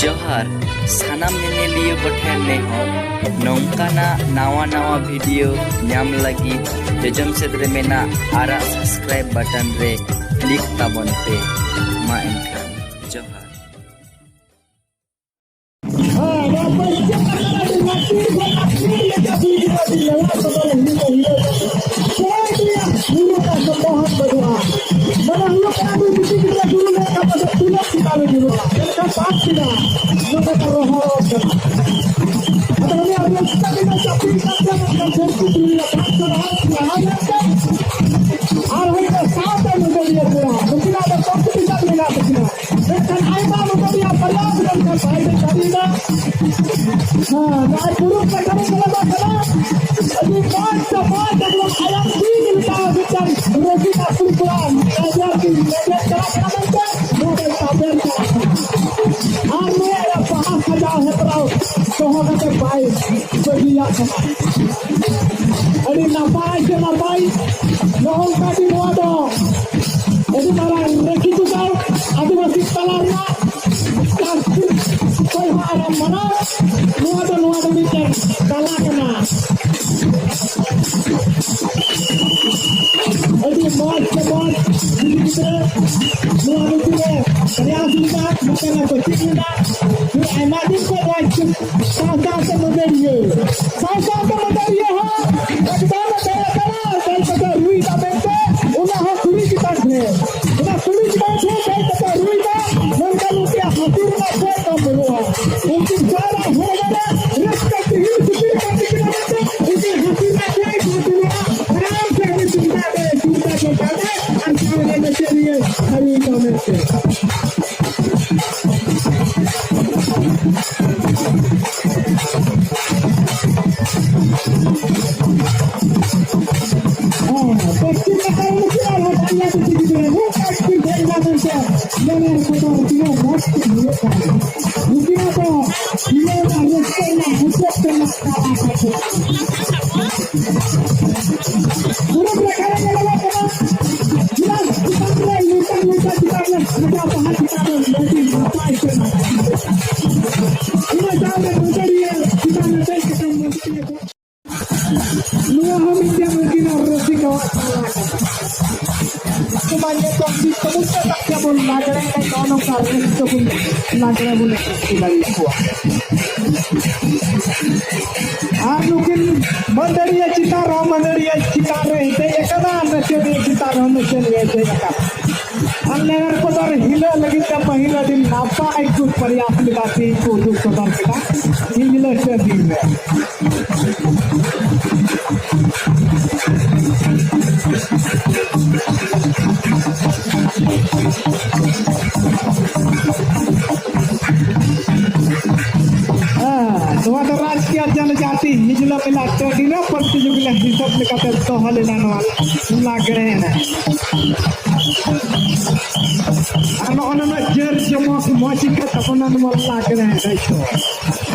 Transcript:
जोहार सानाम नेनेलियो कोठेन नेहर नौकाना नावा नावा वीडियो नाम लगी जोजम सेद्रे मेना आरा सब्सक्राइब बटन रे क्लिक ताबन पे मा एनखान जोहार जनजाति हिजला मिला टोडीना प्रतियोगिता हिसाब लेकर तो हले नानवा लाग रहे हैं अन जर जमक माची का तपना न लाग रहे हैं